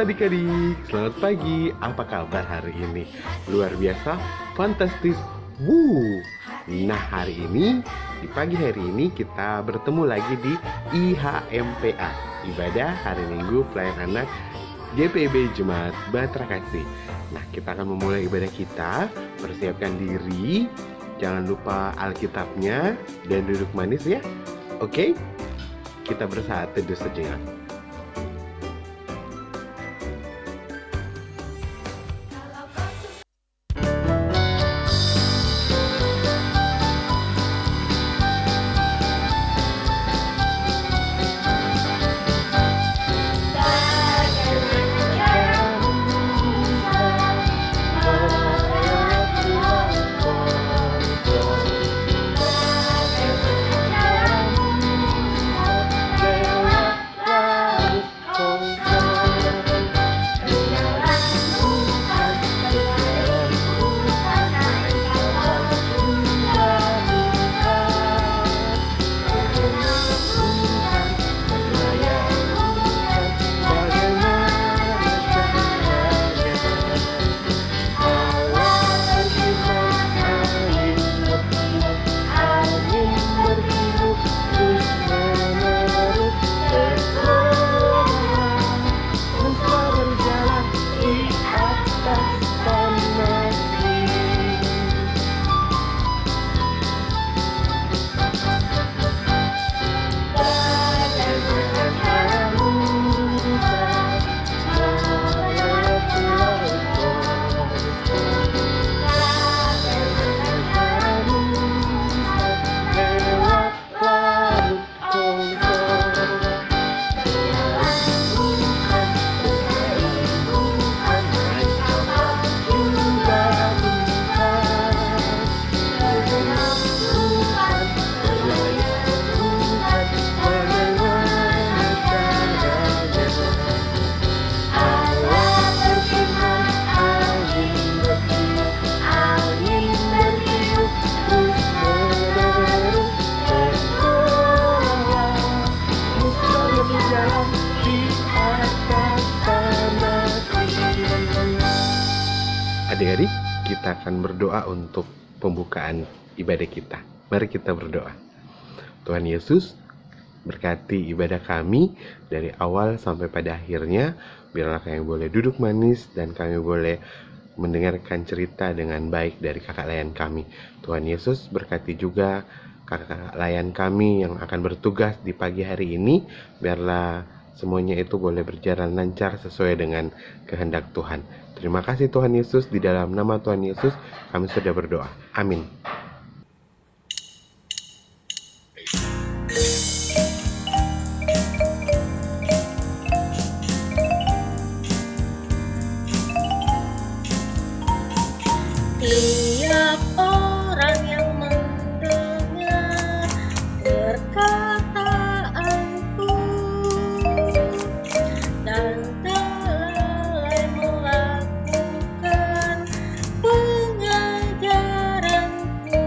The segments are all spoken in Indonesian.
adik-adik, selamat pagi. Apa kabar hari ini? Luar biasa, fantastis. Wuh. Nah, hari ini, di pagi hari ini kita bertemu lagi di IHMPA, Ibadah Hari Minggu Pelayan Anak GPIB Jemaat Batra Kasih. Nah, kita akan memulai ibadah kita. Persiapkan diri, jangan lupa Alkitabnya dan duduk manis ya. Oke? Kita bersatu teduh sejenak. Adik-adik, kita akan berdoa untuk pembukaan ibadah kita. Mari kita berdoa. Tuhan Yesus, berkati ibadah kami dari awal sampai pada akhirnya. Biarlah kami boleh duduk manis dan kami boleh mendengarkan cerita dengan baik dari kakak layan kami. Tuhan Yesus, berkati juga kakak layan kami yang akan bertugas di pagi hari ini. Biarlah semuanya itu boleh berjalan lancar sesuai dengan kehendak Tuhan. Terima kasih Tuhan Yesus, di dalam nama Tuhan Yesus kami sudah berdoa. Amin. Tiap orang yang mendengar perkataanku dan lalai melakukan pengajaranku,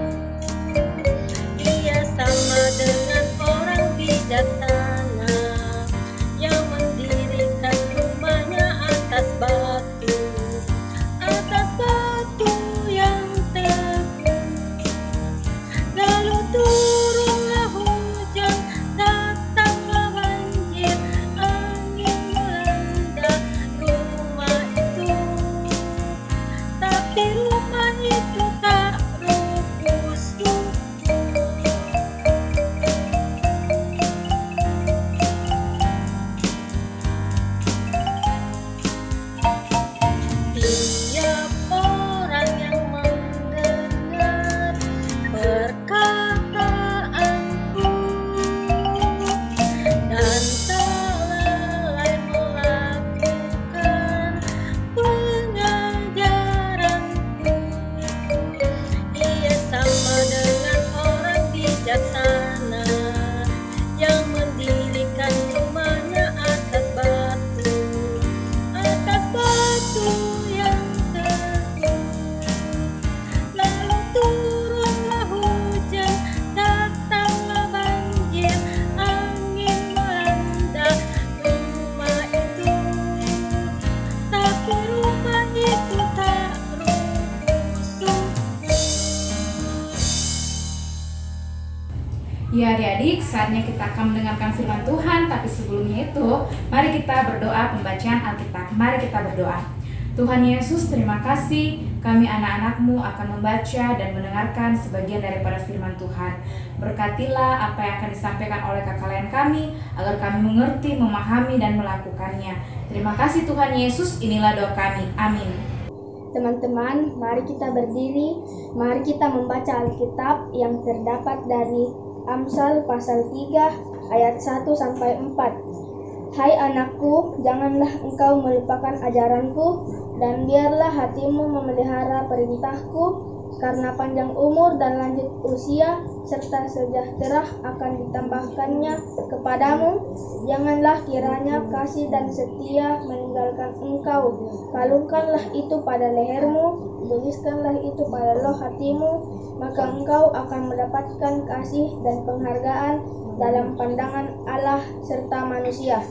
adik-adik, saatnya kita akan mendengarkan firman Tuhan. Tapi sebelumnya itu, mari kita berdoa pembacaan Alkitab. Mari kita berdoa. Tuhan Yesus, terima kasih kami anak-anak-Mu akan membaca dan mendengarkan sebagian daripada firman Tuhan. Berkatilah apa yang akan disampaikan oleh kakak lain kami, agar kami mengerti, memahami, dan melakukannya. Terima kasih Tuhan Yesus, inilah doa kami. Amin. Teman-teman, mari kita berdiri, mari kita membaca Alkitab yang terdapat dari Amsal pasal 3 ayat 1-4. Hai anakku, janganlah engkau melupakan ajaranku, dan biarlah hatimu memelihara perintahku, karena panjang umur dan lanjut usia, serta sejahtera akan ditambahkannya kepadamu. Janganlah kiranya kasih dan setia meninggalkan engkau. Kalungkanlah itu pada lehermu, tuliskanlah itu pada loh hatimu, maka engkau akan mendapatkan kasih dan penghargaan dalam pandangan Allah serta manusia.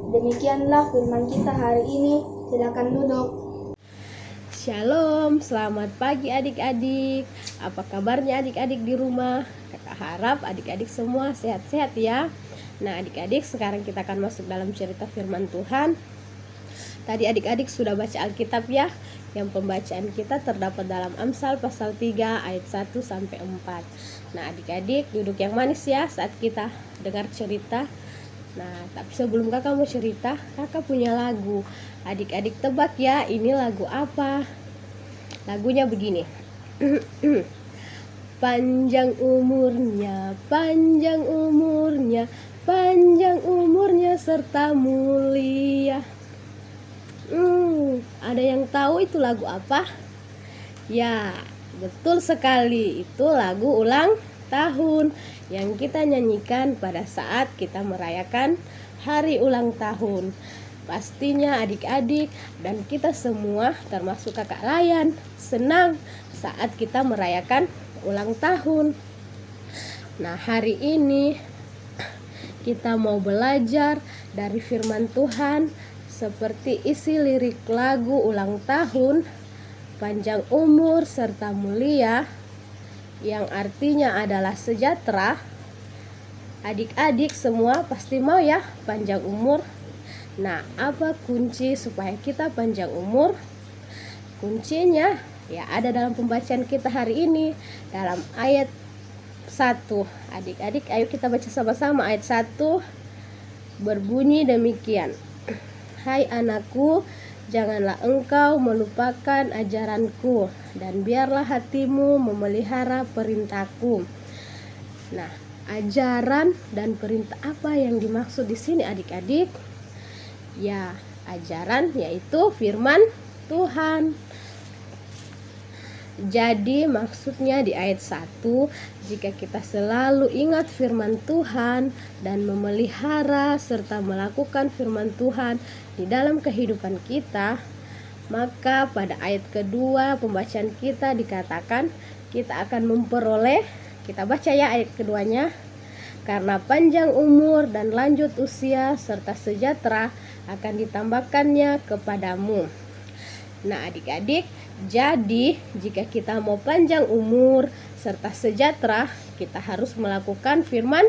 Demikianlah firman kita hari ini. Silakan duduk. Shalom, selamat pagi adik-adik. Apa kabarnya adik-adik di rumah? Kakak harap adik-adik semua sehat-sehat ya. Nah adik-adik, sekarang kita akan masuk dalam cerita firman Tuhan. Tadi adik-adik sudah baca Alkitab ya. Yang pembacaan kita terdapat dalam Amsal pasal 3 ayat 1-4. Nah adik-adik duduk yang manis ya saat kita dengar cerita. Nah tapi sebelum kakak mau cerita, kakak punya lagu. Adik-adik tebak ya, ini lagu apa? Lagunya begini. Panjang umurnya, panjang umurnya, panjang umurnya serta mulia. Ada yang tahu itu lagu apa? Ya, betul sekali, itu lagu ulang tahun yang kita nyanyikan pada saat kita merayakan hari ulang tahun. Pastinya adik-adik dan kita semua termasuk kakak Layan senang saat kita merayakan ulang tahun. Nah hari ini kita mau belajar dari firman Tuhan seperti isi lirik lagu ulang tahun panjang umur serta mulia, yang artinya adalah sejahtera. Adik-adik semua pasti mau ya panjang umur. Nah, apa kunci supaya kita panjang umur? Kuncinya ya ada dalam pembacaan kita hari ini dalam ayat 1. Adik-adik ayo kita baca sama-sama ayat 1 berbunyi demikian. Hai anakku, janganlah engkau melupakan ajaranku, dan biarlah hatimu memelihara perintahku. Nah, ajaran dan perintah apa yang dimaksud di sini adik-adik? Ya, ajaran yaitu firman Tuhan. Jadi maksudnya di ayat 1, jika kita selalu ingat firman Tuhan dan memelihara serta melakukan firman Tuhan di dalam kehidupan kita, maka pada ayat kedua pembacaan kita dikatakan kita akan memperoleh, kita baca ya ayat keduanya, karena panjang umur dan lanjut usia serta sejahtera akan ditambahkannya kepadamu. Nah adik-adik, jadi jika kita mau panjang umur serta sejahtera, kita harus melakukan firman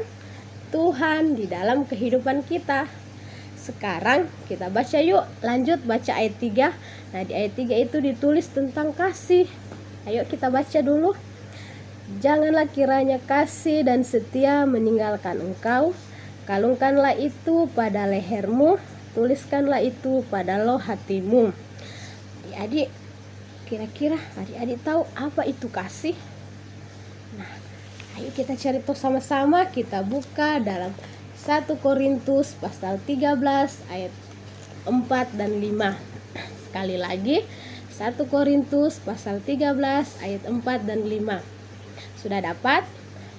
Tuhan di dalam kehidupan kita. Sekarang kita baca yuk, lanjut baca ayat 3. Nah di ayat 3 itu ditulis tentang kasih. Ayo kita baca dulu. Janganlah kiranya kasih dan setia meninggalkan engkau. Kalungkanlah itu pada lehermu, tuliskanlah itu pada loh hatimu. Adik-adik, kira-kira adik-adik tahu apa itu kasih? Nah, ayo kita cari tahu sama-sama. Kita buka dalam 1 Korintus pasal 13 ayat 4 dan 5. Sekali lagi 1 Korintus pasal 13 ayat 4 dan 5. Sudah dapat?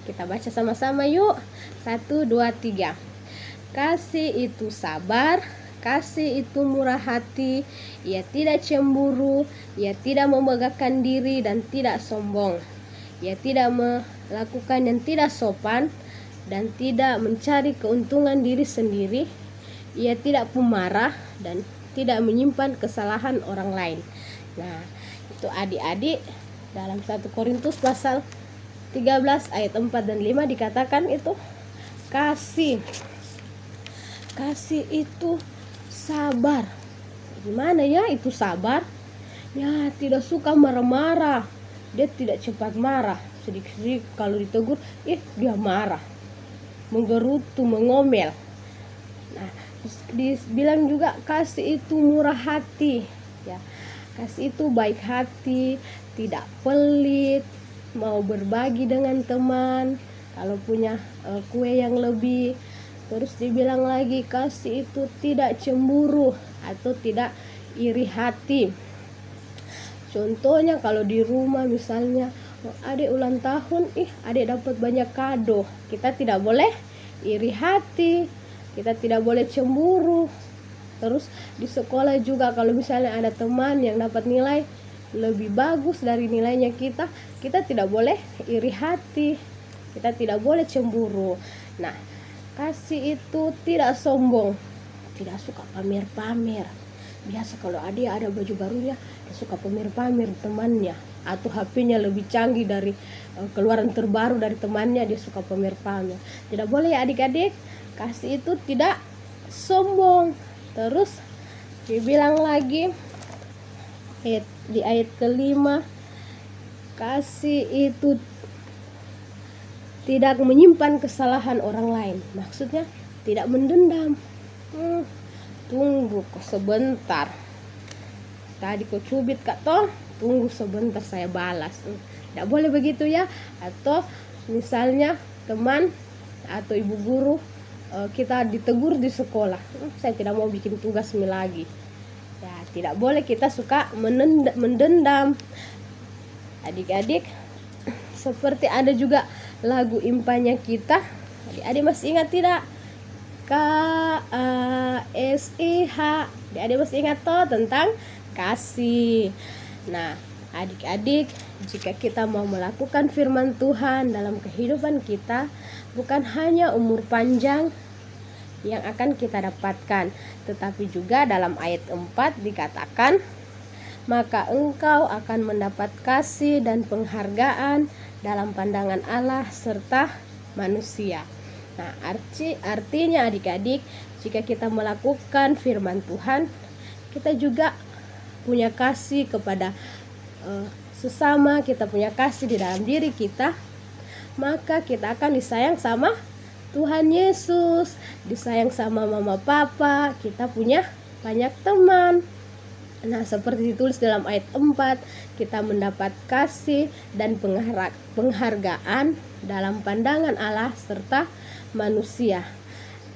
Kita baca sama-sama yuk. 1, 2, 3. Kasih itu sabar, kasih itu murah hati, ia tidak cemburu, ia tidak membanggakan diri dan tidak sombong. Ia tidak melakukan yang tidak sopan dan tidak mencari keuntungan diri sendiri. Ia tidak pemarah dan tidak menyimpan kesalahan orang lain. Nah, itu adik-adik dalam 1 Korintus pasal 13 ayat 4 dan 5 dikatakan itu kasih. Kasih itu sabar. Gimana ya itu sabar? Ya, tidak suka marah-marah. Dia tidak cepat marah. Sedikit-sedikit kalau ditegur, dia marah. Menggerutu, mengomel. Nah, dibilang juga kasih itu murah hati. Ya, kasih itu baik hati, tidak pelit, mau berbagi dengan teman. Kalau punya kue yang lebih. Terus dibilang lagi kasih itu tidak cemburu atau tidak iri hati. Contohnya kalau di rumah misalnya adik ulang tahun, adik dapat banyak kado. Kita tidak boleh iri hati, kita tidak boleh cemburu. Terus di sekolah juga kalau misalnya ada teman yang dapat nilai lebih bagus dari nilainya kita tidak boleh iri hati, kita tidak boleh cemburu. Nah, kasih itu tidak sombong, tidak suka pamer-pamer. Biasa kalau adik ada baju barunya, dia suka pamer-pamer temannya, atau HP-nya lebih canggih dari keluaran terbaru dari temannya, dia suka pamer-pamer. Tidak boleh ya adik-adik, kasih itu tidak sombong. Terus dibilang lagi di ayat kelima, kasih itu tidak menyimpan kesalahan orang lain. Maksudnya tidak mendendam. Tunggu kok sebentar. Tadi kau cubit kak toh, tunggu sebentar saya balas. Tidak boleh begitu ya. Atau misalnya teman atau ibu guru kita ditegur di sekolah, saya tidak mau bikin tugas lagi. Ya, tidak boleh kita suka mendendam. Adik-adik, seperti ada juga lagu impanya kita. Adik-adik masih ingat tidak? KASIH. Adik-adik masih ingat toh tentang kasih. Nah, adik-adik, jika kita mau melakukan firman Tuhan dalam kehidupan kita, bukan hanya umur panjang yang akan kita dapatkan, tetapi juga dalam ayat 4 dikatakan, maka engkau akan mendapat kasih dan penghargaan dalam pandangan Allah serta manusia. Nah, artinya adik-adik, jika kita melakukan firman Tuhan, kita juga punya kasih kepada sesama, kita punya kasih di dalam diri kita, maka kita akan disayang sama Tuhan Yesus, disayang sama mama papa, kita punya banyak teman. Nah, seperti ditulis dalam ayat 4, kita mendapat kasih dan penghargaan dalam pandangan Allah serta manusia.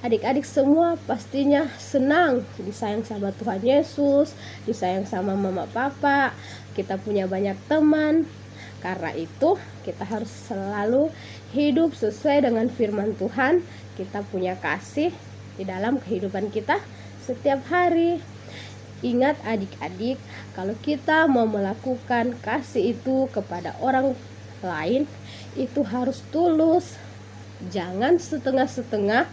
Adik-adik semua pastinya senang disayang sama Tuhan Yesus, disayang sama mama papa, kita punya banyak teman. Karena itu kita harus selalu hidup sesuai dengan firman Tuhan. Kita punya kasih di dalam kehidupan kita setiap hari. Ingat adik-adik, kalau kita mau melakukan kasih itu kepada orang lain, itu harus tulus. Jangan setengah-setengah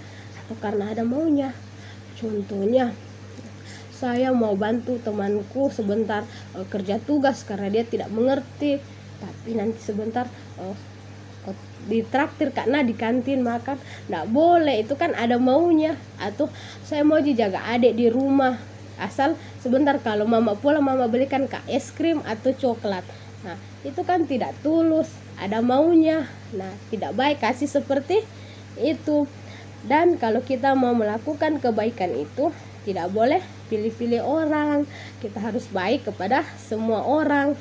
atau karena ada maunya. Contohnya, saya mau bantu temanku sebentar kerja tugas karena dia tidak mengerti, tapi nanti sebentar ditraktir karena di kantin makan. Nggak boleh, itu kan ada maunya. Atau saya mau jaga adik di rumah, asal sebentar kalau mama pulang mama belikan kak es krim atau coklat. Nah, itu kan tidak tulus, ada maunya. Nah, tidak baik kasih seperti itu. Dan kalau kita mau melakukan kebaikan itu, tidak boleh pilih-pilih orang. Kita harus baik kepada semua orang.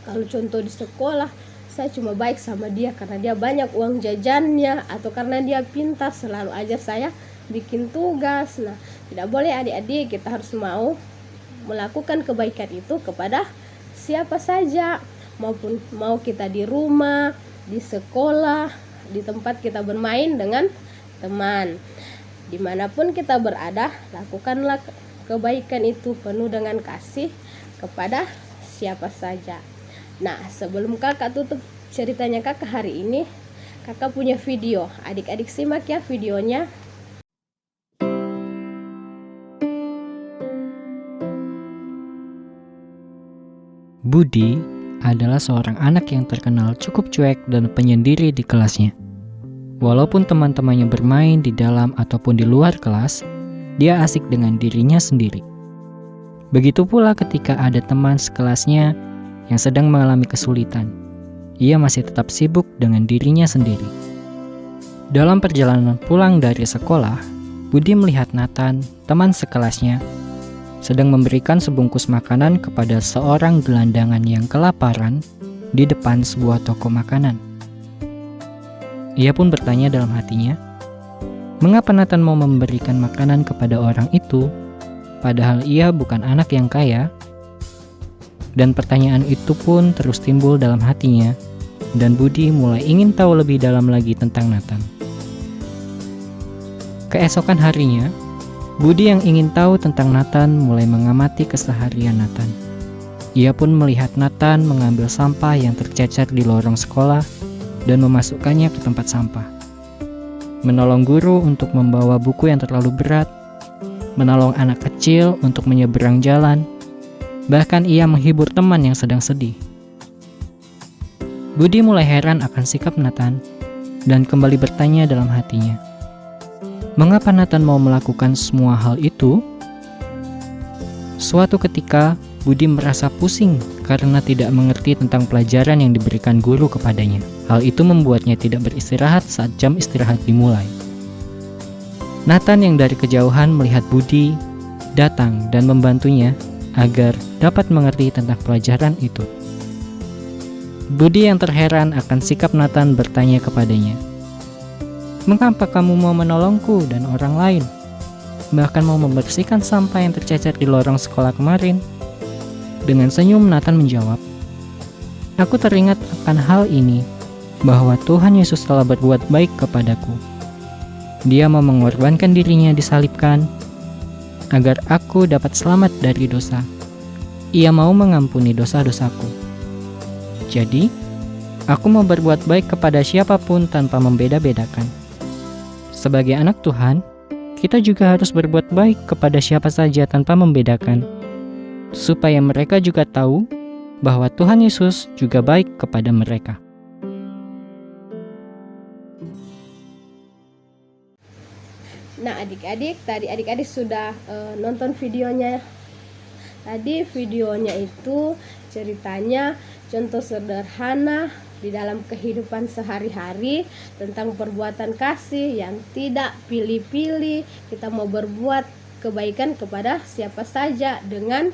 Kalau contoh di sekolah, saya cuma baik sama dia karena dia banyak uang jajannya, atau karena dia pintar selalu ajar saya bikin tugas. Nah, tidak boleh adik-adik, kita harus mau melakukan kebaikan itu kepada siapa saja, maupun mau kita di rumah, di sekolah, di tempat kita bermain dengan teman. Dimanapun kita berada, lakukanlah kebaikan itu penuh dengan kasih kepada siapa saja. Nah, sebelum kakak tutup ceritanya kakak hari ini, kakak punya video. Adik-adik simak ya videonya. Budi adalah seorang anak yang terkenal cukup cuek dan penyendiri di kelasnya. Walaupun teman-temannya bermain di dalam ataupun di luar kelas, dia asik dengan dirinya sendiri. Begitu pula ketika ada teman sekelasnya yang sedang mengalami kesulitan. Ia masih tetap sibuk dengan dirinya sendiri. Dalam perjalanan pulang dari sekolah, Budi melihat Nathan, teman sekelasnya, sedang memberikan sebungkus makanan kepada seorang gelandangan yang kelaparan di depan sebuah toko makanan. Ia pun bertanya dalam hatinya, mengapa Nathan mau memberikan makanan kepada orang itu, padahal ia bukan anak yang kaya? Dan pertanyaan itu pun terus timbul dalam hatinya, dan Budi mulai ingin tahu lebih dalam lagi tentang Nathan. Keesokan harinya, Budi yang ingin tahu tentang Nathan mulai mengamati keseharian Nathan. Ia pun melihat Nathan mengambil sampah yang tercecer di lorong sekolah dan memasukkannya ke tempat sampah. Menolong guru untuk membawa buku yang terlalu berat, menolong anak kecil untuk menyeberang jalan, bahkan ia menghibur teman yang sedang sedih. Budi mulai heran akan sikap Nathan dan kembali bertanya dalam hatinya, mengapa Nathan mau melakukan semua hal itu? Suatu ketika, Budi merasa pusing karena tidak mengerti tentang pelajaran yang diberikan guru kepadanya. Hal itu membuatnya tidak beristirahat saat jam istirahat dimulai. Nathan yang dari kejauhan melihat Budi datang dan membantunya agar dapat mengerti tentang pelajaran itu. Budi yang terheran akan sikap Nathan bertanya kepadanya, mengapa kamu mau menolongku dan orang lain? Bahkan mau membersihkan sampah yang tercecer di lorong sekolah kemarin? Dengan senyum Nathan menjawab, aku teringat akan hal ini, bahwa Tuhan Yesus telah berbuat baik kepadaku. Dia mau mengorbankan dirinya disalibkan, agar aku dapat selamat dari dosa. Ia mau mengampuni dosa-dosaku. Jadi, aku mau berbuat baik kepada siapapun tanpa membeda-bedakan. Sebagai anak Tuhan, kita juga harus berbuat baik kepada siapa saja tanpa membedakan, supaya mereka juga tahu bahwa Tuhan Yesus juga baik kepada mereka. Nah adik-adik, tadi adik-adik sudah nonton videonya. Tadi videonya itu ceritanya contoh sederhana di dalam kehidupan sehari-hari tentang perbuatan kasih yang tidak pilih-pilih. Kita mau berbuat kebaikan kepada siapa saja dengan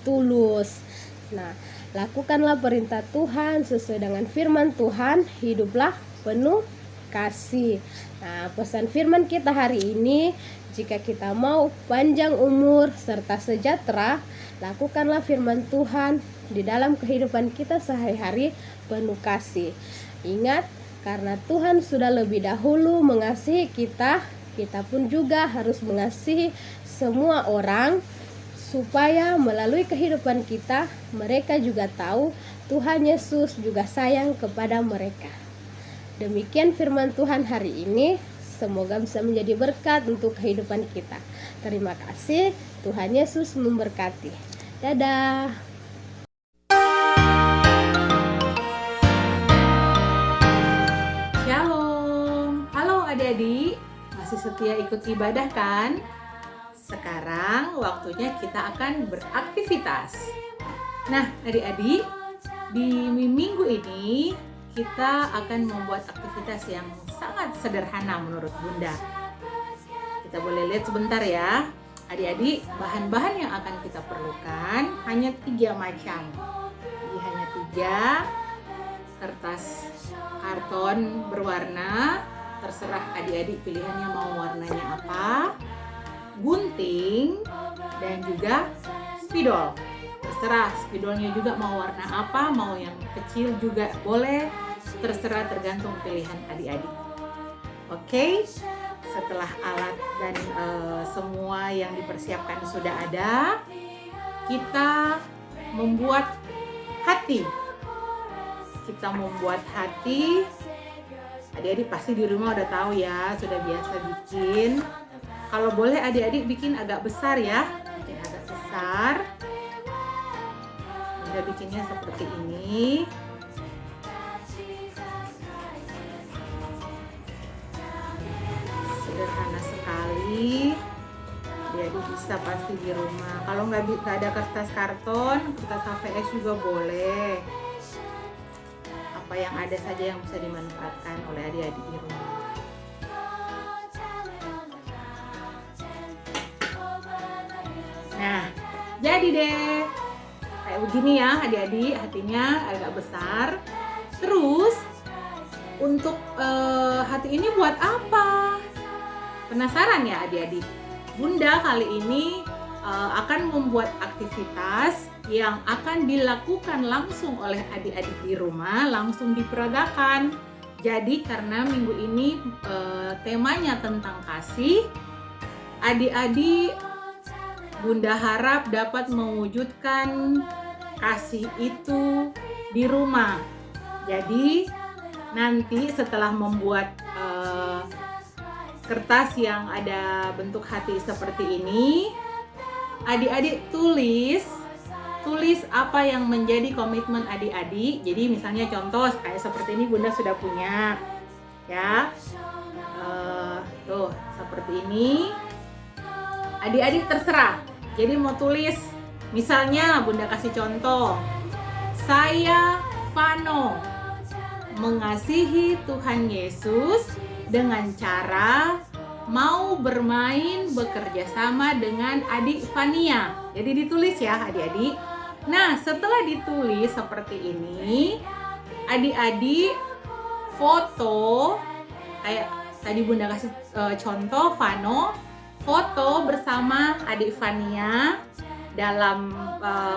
tulus. Nah, lakukanlah perintah Tuhan sesuai dengan firman Tuhan, hiduplah penuh kasih. Nah, pesan firman kita hari ini, jika kita mau panjang umur serta sejahtera, lakukanlah firman Tuhan di dalam kehidupan kita sehari-hari penuh kasih. Ingat, karena Tuhan sudah lebih dahulu mengasihi kita, kita pun juga harus mengasihi semua orang, supaya melalui kehidupan kita, mereka juga tahu Tuhan Yesus juga sayang kepada mereka. Demikian firman Tuhan hari ini, semoga bisa menjadi berkat untuk kehidupan kita. Terima kasih, Tuhan Yesus memberkati. Dadah. Shalom. Halo adik-adik, masih setia ikut ibadah kan? Sekarang waktunya kita akan beraktivitas. Nah adik-adik, di minggu ini kita akan membuat aktivitas yang sangat sederhana menurut Bunda. Kita boleh lihat sebentar ya. Adik-adik, bahan-bahan yang akan kita perlukan hanya 3 macam. Jadi hanya 3 kertas karton berwarna, terserah adik-adik pilihannya mau warnanya apa, gunting, dan juga spidol. Terserah spidolnya juga mau warna apa, mau yang kecil juga boleh, terserah tergantung pilihan adik-adik. Oke, setelah alat dan semua yang dipersiapkan sudah ada, kita membuat hati. Kita membuat hati. Adik-adik pasti di rumah udah tahu ya, sudah biasa bikin. Kalau boleh adik-adik bikin agak besar ya, bikin agak besar. Udah bikinnya seperti ini. adik-adik bisa pasti di rumah. Kalau nggak ada kertas karton, kertas HVS juga boleh. Apa yang ada saja yang bisa dimanfaatkan oleh adik-adik di rumah. Nah, jadi deh kayak begini ya adik-adik, hatinya agak besar. Terus untuk hati ini buat apa? Penasaran ya adik-adik? Bunda kali ini akan membuat aktivitas yang akan dilakukan langsung oleh adik-adik di rumah, langsung diperagakan. Jadi karena minggu ini temanya tentang kasih, adik-adik Bunda harap dapat mewujudkan kasih itu di rumah. Jadi nanti setelah membuat kertas yang ada bentuk hati seperti ini, adik-adik tulis apa yang menjadi komitmen adik-adik. Jadi misalnya contoh kayak seperti ini Bunda sudah punya ya, tuh seperti ini. Adik-adik terserah, jadi mau tulis misalnya Bunda kasih contoh, saya Vano mengasihi Tuhan Yesus dengan cara mau bermain bekerja sama dengan adik Vania. Jadi ditulis ya adik-adik. Nah setelah ditulis seperti ini, adik-adik foto kayak tadi Bunda kasih contoh Vano foto bersama adik Vania dalam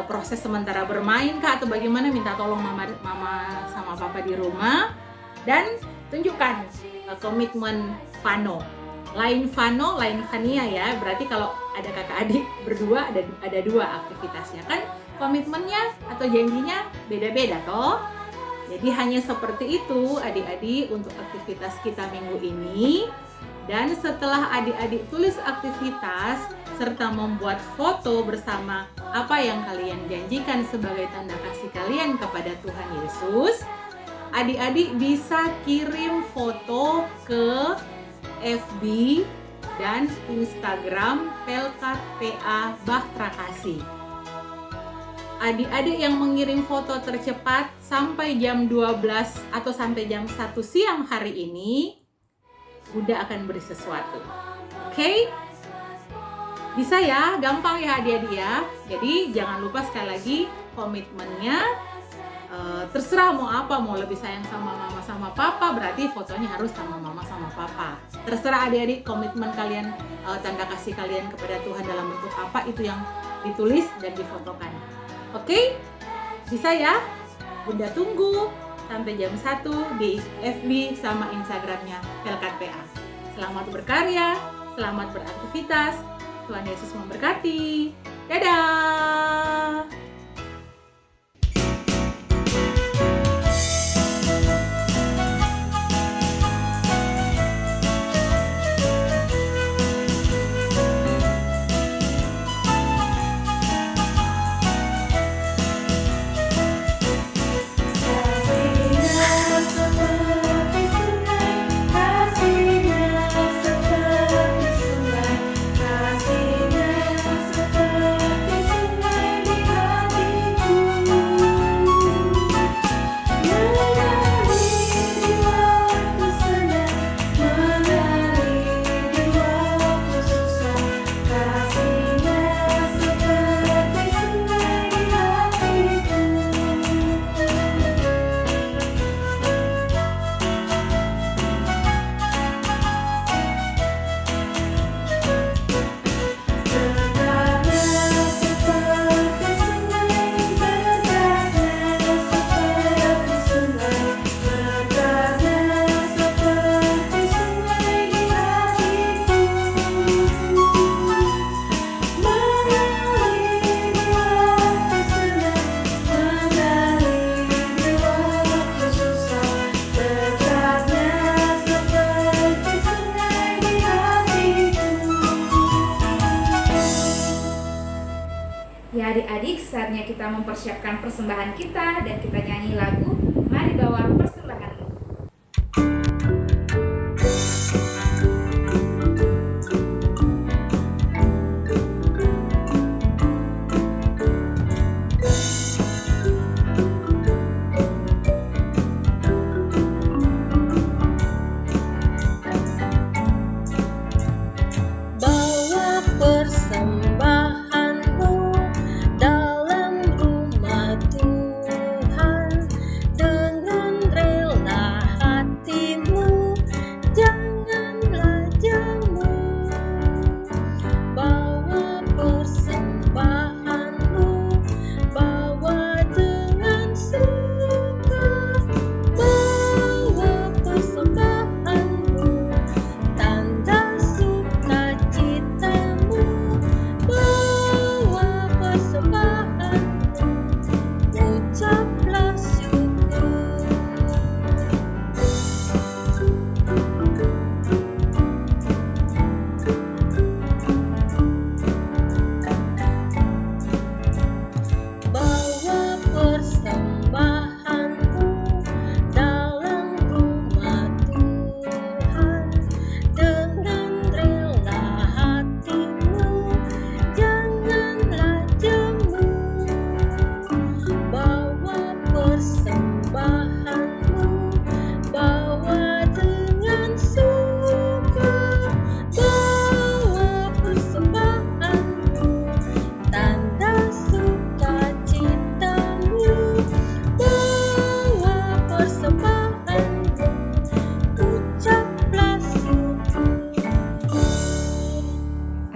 proses sementara bermain kah atau bagaimana, minta tolong mama sama papa di rumah dan tunjukkan komitmen Vano. Lain Vano, lain Vania ya. Berarti kalau ada kakak adik berdua ada dua aktivitasnya kan, komitmennya atau janjinya beda-beda toh. Jadi hanya seperti itu adik-adik untuk aktivitas kita minggu ini. Dan setelah adik-adik tulis aktivitas serta membuat foto bersama apa yang kalian janjikan sebagai tanda kasih kalian kepada Tuhan Yesus, adik-adik bisa kirim foto ke FB dan Instagram Pelkat PA Bahtera Kasih. Adik-adik yang mengirim foto tercepat sampai jam 12 atau sampai jam 1 siang hari ini, Bunda akan beri sesuatu. Oke? Bisa ya, gampang ya adik-adik ya. Jadi jangan lupa sekali lagi komitmennya, terserah mau apa, mau lebih sayang sama mama sama papa, berarti fotonya harus sama mama sama papa. Terserah adik-adik komitmen kalian, tanda kasih kalian kepada Tuhan dalam bentuk apa, itu yang ditulis dan difotokan. Oke? Bisa ya? Bunda tunggu sampai jam 1 di FB sama Instagramnya Pelkat PA. Selamat berkarya, selamat beraktivitas. Tuhan Yesus memberkati. Dadah! Ya adik-adik, saatnya kita mempersiapkan persembahan kita dan kita nyanyi lagu Mari Bawa Persembahanmu.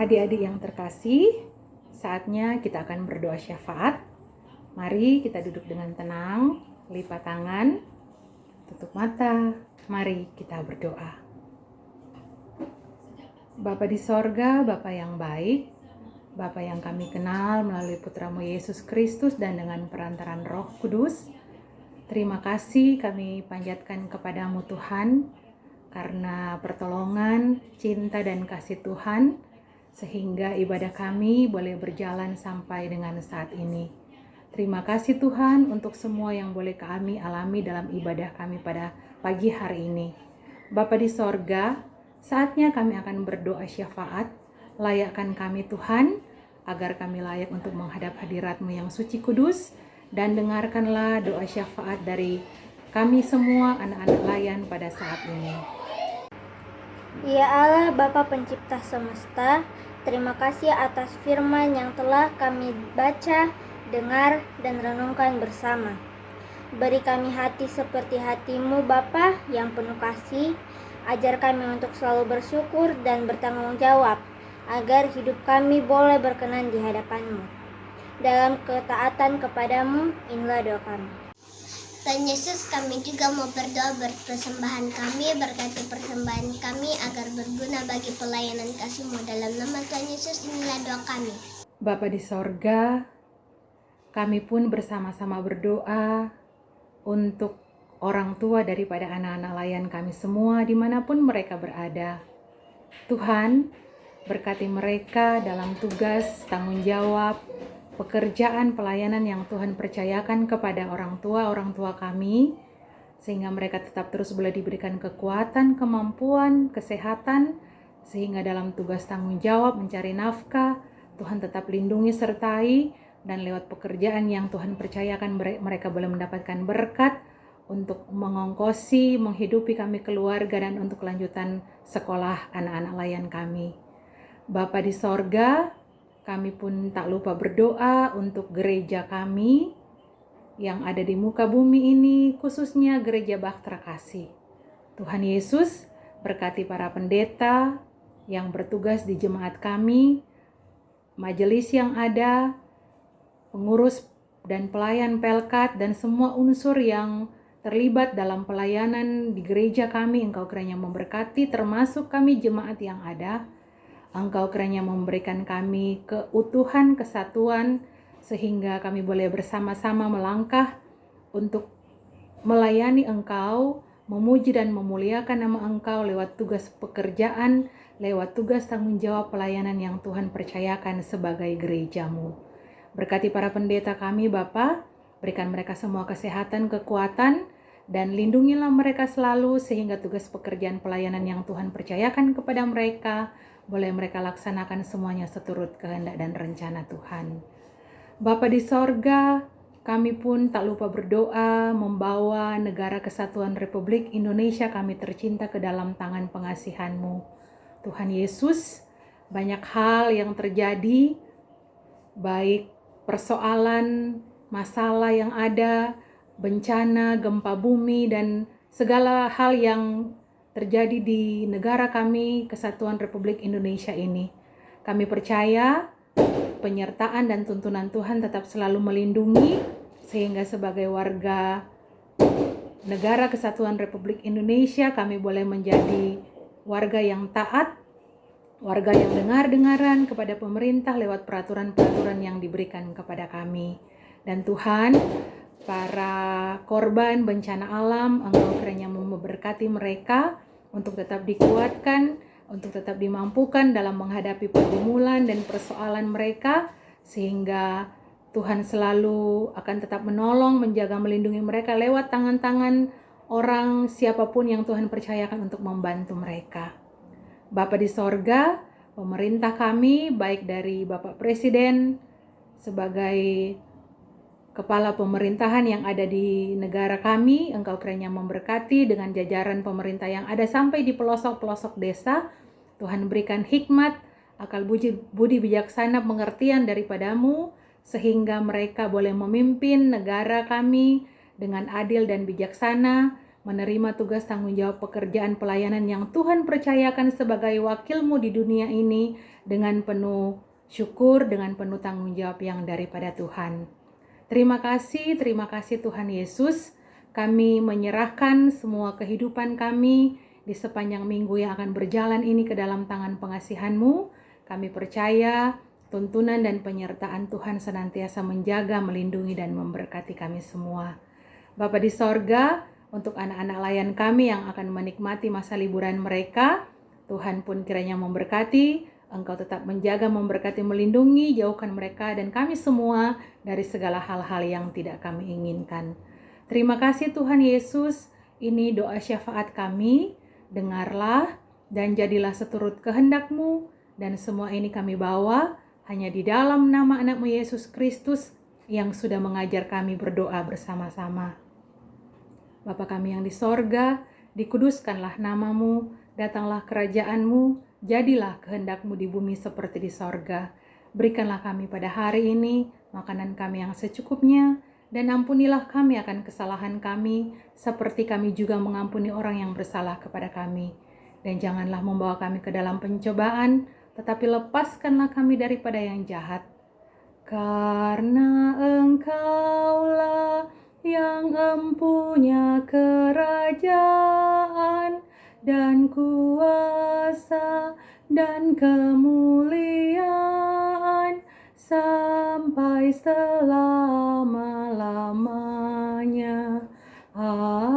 Adik-adik yang terkasih, saatnya kita akan berdoa syafaat. Mari kita duduk dengan tenang, lipat tangan, tutup mata. Mari kita berdoa. Bapa di sorga, Bapa yang baik, Bapa yang kami kenal melalui Putramu Yesus Kristus dan dengan perantaran Roh Kudus, terima kasih kami panjatkan kepadamu Tuhan, karena pertolongan, cinta dan kasih Tuhan, sehingga ibadah kami boleh berjalan sampai dengan saat ini. Terima kasih Tuhan untuk semua yang boleh kami alami dalam ibadah kami pada pagi hari ini. Bapa di sorga, saatnya kami akan berdoa syafaat, layakkan kami Tuhan, agar kami layak untuk menghadap hadirat-Mu yang suci kudus, dan dengarkanlah doa syafaat dari kami semua anak-anak layan pada saat ini. Ya Allah Bapa Pencipta semesta, terima kasih atas firman yang telah kami baca, dengar, dan renungkan bersama. Beri kami hati seperti hati-Mu Bapa yang penuh kasih. Ajar kami untuk selalu bersyukur dan bertanggung jawab, agar hidup kami boleh berkenan di hadapan-Mu. Dalam ketaatan kepadamu, inilah doa kami. Tuhan Yesus, kami juga mau berdoa persembahan kami, berkati persembahan kami agar berguna bagi pelayanan kasih-Mu. Dalam nama Tuhan Yesus, inilah doa kami. Bapa di sorga, kami pun bersama-sama berdoa untuk orang tua daripada anak-anak layan kami semua dimanapun mereka berada. Tuhan, berkati mereka dalam tugas, tanggung jawab, pekerjaan pelayanan yang Tuhan percayakan kepada orang tua kami, sehingga mereka tetap terus boleh diberikan kekuatan, kemampuan, kesehatan, sehingga dalam tugas tanggung jawab mencari nafkah, Tuhan tetap lindungi sertai, dan lewat pekerjaan yang Tuhan percayakan mereka boleh mendapatkan berkat untuk mengongkosi, menghidupi kami keluarga, dan untuk kelanjutan sekolah anak-anak layan kami. Bapa di sorga, kami pun tak lupa berdoa untuk gereja kami yang ada di muka bumi ini, khususnya Gereja Bahtera Kasih. Tuhan Yesus, berkati para pendeta yang bertugas di jemaat kami, majelis yang ada, pengurus dan pelayan pelkat, dan semua unsur yang terlibat dalam pelayanan di gereja kami. Engkau kiranya memberkati, termasuk kami jemaat yang ada. Engkau kiranya memberikan kami keutuhan, kesatuan, sehingga kami boleh bersama-sama melangkah untuk melayani Engkau, memuji dan memuliakan nama Engkau lewat tugas pekerjaan, lewat tugas tanggung jawab pelayanan yang Tuhan percayakan sebagai gereja-Mu. Berkati para pendeta kami Bapa, berikan mereka semua kesehatan, kekuatan, dan lindungilah mereka selalu sehingga tugas pekerjaan pelayanan yang Tuhan percayakan kepada mereka boleh mereka laksanakan semuanya seturut kehendak dan rencana Tuhan. Bapa di sorga, kami pun tak lupa berdoa membawa negara kesatuan Republik Indonesia kami tercinta ke dalam tangan pengasihan-Mu. Tuhan Yesus, banyak hal yang terjadi, baik persoalan, masalah yang ada, bencana, gempa bumi, dan segala hal yang terjadi di negara kami, Kesatuan Republik Indonesia ini. Kami percaya penyertaan dan tuntunan Tuhan tetap selalu melindungi, sehingga sebagai warga negara Kesatuan Republik Indonesia kami boleh menjadi warga yang taat, warga yang dengar-dengaran kepada pemerintah lewat peraturan-peraturan yang diberikan kepada kami. Dan Tuhan, para korban bencana alam, Engkau kiranya memberkati mereka untuk tetap dikuatkan, untuk tetap dimampukan dalam menghadapi pergumulan dan persoalan mereka, sehingga Tuhan selalu akan tetap menolong, menjaga, melindungi mereka lewat tangan-tangan orang siapapun yang Tuhan percayakan untuk membantu mereka. Bapa di sorga, pemerintah kami, baik dari Bapak Presiden sebagai kepala pemerintahan yang ada di negara kami, Engkau kiranya memberkati dengan jajaran pemerintah yang ada sampai di pelosok-pelosok desa. Tuhan berikan hikmat, akal budi bijaksana, pengertian daripada-Mu, sehingga mereka boleh memimpin negara kami dengan adil dan bijaksana, menerima tugas tanggung jawab pekerjaan pelayanan yang Tuhan percayakan sebagai wakilmu di dunia ini dengan penuh syukur, dengan penuh tanggung jawab yang daripada Tuhan. Terima kasih Tuhan Yesus. Kami menyerahkan semua kehidupan kami di sepanjang minggu yang akan berjalan ini ke dalam tangan pengasihan-Mu. Kami percaya tuntunan dan penyertaan Tuhan senantiasa menjaga, melindungi, dan memberkati kami semua. Bapa di sorga, untuk anak-anak layan kami yang akan menikmati masa liburan mereka, Tuhan pun kiranya memberkati, Engkau tetap menjaga, memberkati, melindungi, jauhkan mereka dan kami semua dari segala hal-hal yang tidak kami inginkan. Terima kasih Tuhan Yesus, ini doa syafaat kami, dengarlah dan jadilah seturut kehendak-Mu, dan semua ini kami bawa hanya di dalam nama anak-Mu Yesus Kristus yang sudah mengajar kami berdoa bersama-sama. Bapa kami yang di sorga, dikuduskanlah nama-Mu, datanglah kerajaan-Mu, jadilah kehendak-Mu di bumi seperti di sorga. Berikanlah kami pada hari ini makanan kami yang secukupnya, dan ampunilah kami akan kesalahan kami, seperti kami juga mengampuni orang yang bersalah kepada kami. Dan janganlah membawa kami ke dalam pencobaan, tetapi lepaskanlah kami daripada yang jahat. Karena Engkaulah yang empunya kerajaan dan kuasa dan kemuliaan sampai selama-lamanya. Amin.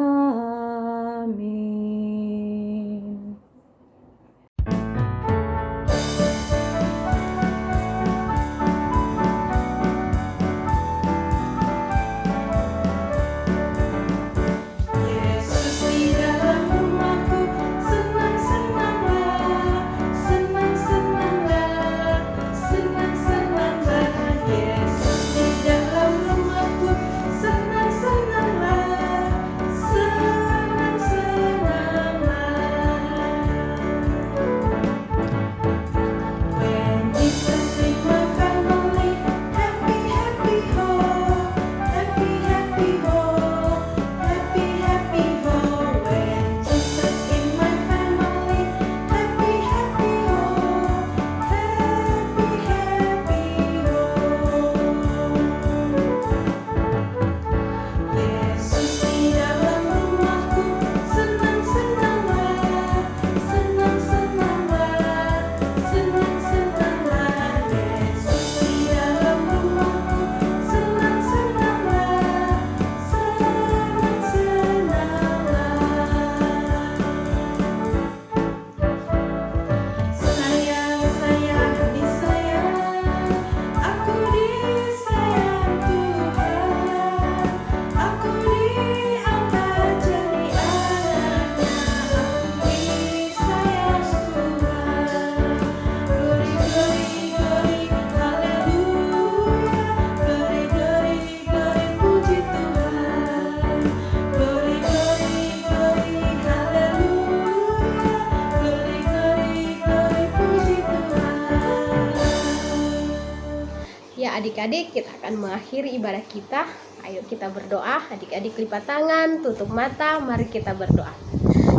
Ya adik-adik, kita akan mengakhiri ibadah kita. Ayo kita berdoa. Adik-adik lipat tangan, tutup mata, mari kita berdoa.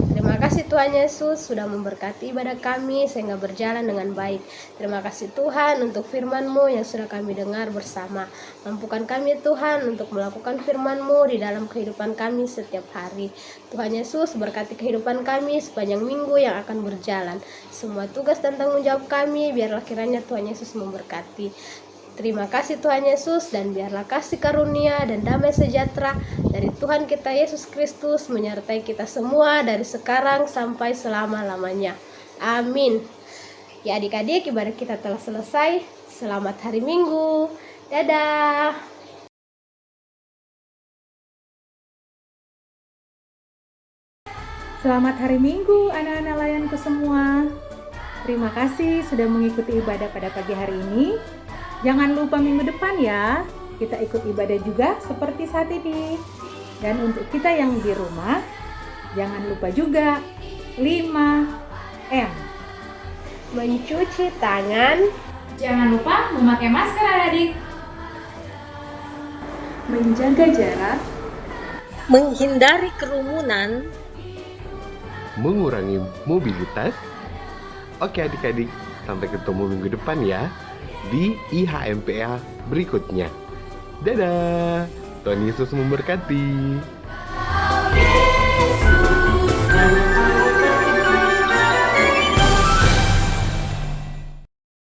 Terima kasih Tuhan Yesus sudah memberkati ibadah kami sehingga berjalan dengan baik. Terima kasih Tuhan untuk firman-Mu yang sudah kami dengar bersama. Mampukan kami Tuhan untuk melakukan firman-Mu di dalam kehidupan kami setiap hari. Tuhan Yesus berkati kehidupan kami sepanjang minggu yang akan berjalan. Semua tugas dan tanggung jawab kami biarlah kiranya Tuhan Yesus memberkati. Terima kasih Tuhan Yesus, dan biarlah kasih karunia dan damai sejahtera dari Tuhan kita Yesus Kristus menyertai kita semua dari sekarang sampai selama-lamanya. Amin. Ya adik-adik, ibadah kita telah selesai. Selamat hari Minggu. Dadah. Selamat hari Minggu anak-anak layanku semua. Terima kasih sudah mengikuti ibadah pada pagi hari ini. Jangan lupa minggu depan ya, kita ikut ibadah juga seperti saat ini. Dan untuk kita yang di rumah, jangan lupa juga 5M. Mencuci tangan. Jangan lupa memakai masker adik. Menjaga jarak. menghindari kerumunan, mengurangi mobilitas. Oke adik-adik, sampai ketemu minggu depan ya di IHMPA berikutnya. Dadah, Tuhan Yesus memberkati.